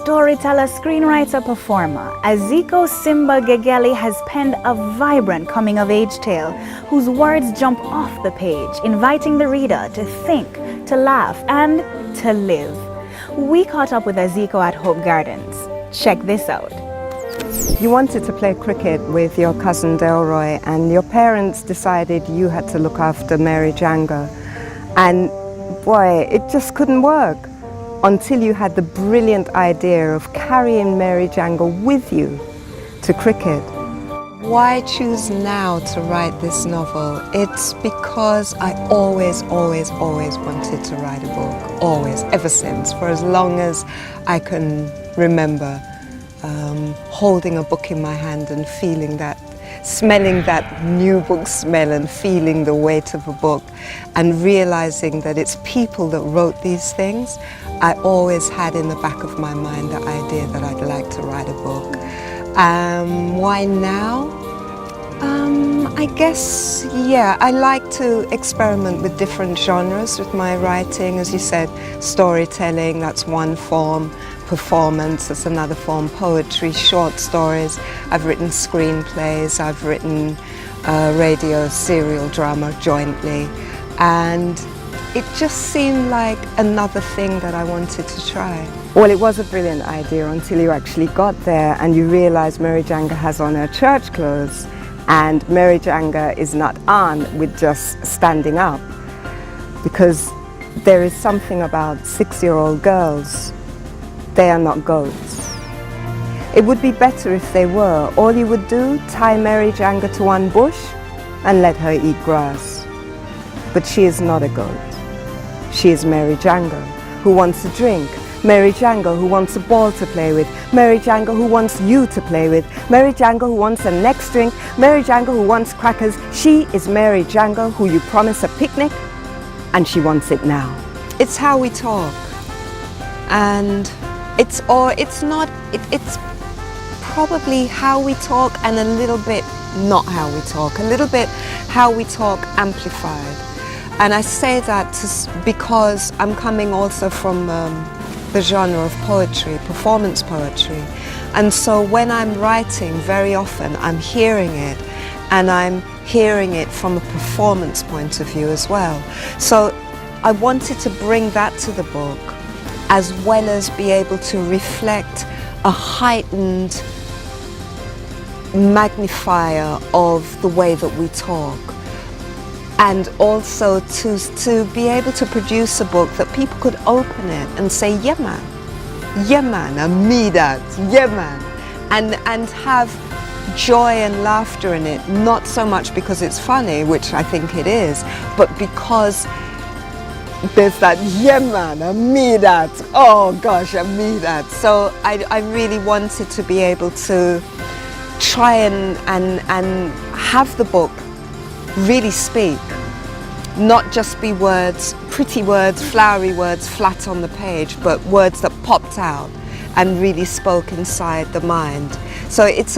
storyteller, screenwriter, performer, A-dZiko Simba Gegele has penned a vibrant coming-of-age tale whose words jump off the page, inviting the reader to think, to laugh, and to live. We caught up with A-dZiko at Hope Gardens. Check this out. You wanted to play cricket with your cousin Delroy, and your parents decided you had to look after Mary Janga. And boy, it just couldn't work until you had the brilliant idea of carrying Mary Janga with you to cricket. Why choose now to write this novel? It's because I always wanted to write a book. Always, ever since, for as long as I can remember. Holding a book in my hand and feeling that, smelling that new book smell and feeling the weight of a book and realizing that it's people that wrote these things. I always had in the back of my mind the idea that I'd like to write a book. Why now? I guess, yeah, I like to experiment with different genres with my writing. As you said, storytelling, that's one form. Performance, that's another form. Poetry, short stories. I've written screenplays, I've written radio, serial drama jointly. And it just seemed like another thing that I wanted to try. Well, it was a brilliant idea until you actually got there and you realized Mary Janga has on her church clothes. And Mary Janga is not on with just standing up, because there is something about 6-year-old girls, they are not goats. It would be better if they were. All you would do, tie Mary Janga to one bush and let her eat grass. But she is not a goat. She is Mary Janga, who wants a drink. Mary Janga, who wants a ball to play with. Mary Janga, who wants you to play with. Mary Janga, who wants a next drink. Mary Janga, who wants crackers. She is Mary Janga, who you promise a picnic, and she wants it now. It's how we talk. And it's probably how we talk and a little bit not how we talk. A little bit how we talk amplified. And I say that because I'm coming also from the genre of poetry, performance poetry. And so when I'm writing, very often I'm hearing it, and I'm hearing it from a performance point of view as well. So I wanted to bring that to the book, as well as be able to reflect a heightened magnifier of the way that we talk. And also to be able to produce a book that people could open it and say, yeah man, I mean that, yeah man. And have joy and laughter in it, not so much because it's funny, which I think it is, but because there's that, yeah man, I mean that, oh gosh, I mean that. So I really wanted to be able to try and have the book really speak, not just be words, pretty words, flowery words flat on the page, but words that popped out and really spoke inside the mind. So it's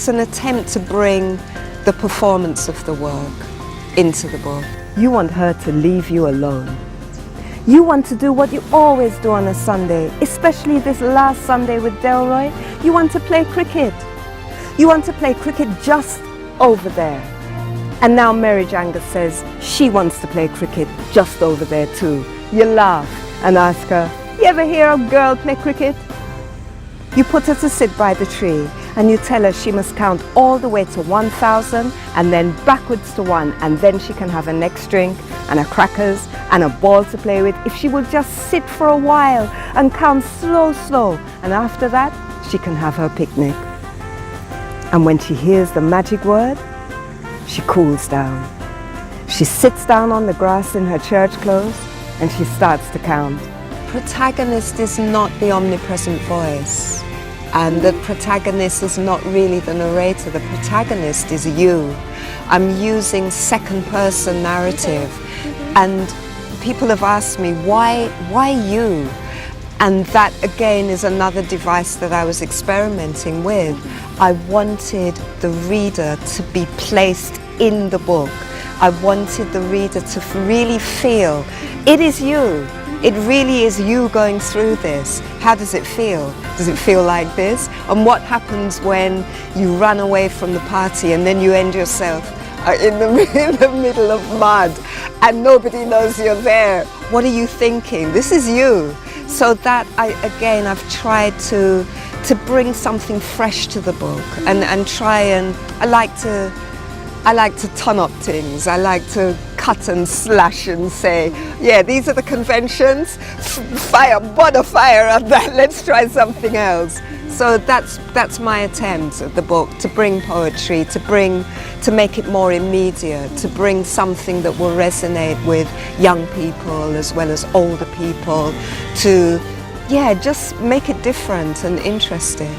an attempt to bring the performance of the work into the book. You want her to leave you alone. You want to do what you always do on a Sunday, especially this last Sunday with Delroy. You want to play cricket. You want to play cricket just over there. And now Mary Janga says she wants to play cricket just over there too. You laugh and ask her, you ever hear a girl play cricket? You put her to sit by the tree and you tell her she must count all the way to 1,000 and then backwards to 1, and then she can have a next drink and a crackers and a ball to play with if she will just sit for a while and count slow, and after that she can have her picnic. And when she hears the magic word, she cools down. She sits down on the grass in her church clothes and she starts to count. Protagonist is not the omnipresent voice, and the protagonist is not really the narrator. The protagonist is you. I'm using second person narrative, and people have asked me, why you? And that again is another device that I was experimenting with. I wanted the reader to be placed in the book. I wanted the reader to really feel, it is you. It really is you going through this. How does it feel? Does it feel like this? And what happens when you run away from the party and then you end yourself in the middle of mud and nobody knows you're there? What are you thinking? This is you. So that I've tried to bring something fresh to the book and try and I like to ton up things. I like to cut and slash and say, yeah, these are the conventions. Fire, bonfire on that. Let's try something else. So that's my attempt at the book, to bring poetry, to make it more immediate, to bring something that will resonate with young people as well as older people, to just make it different and interesting.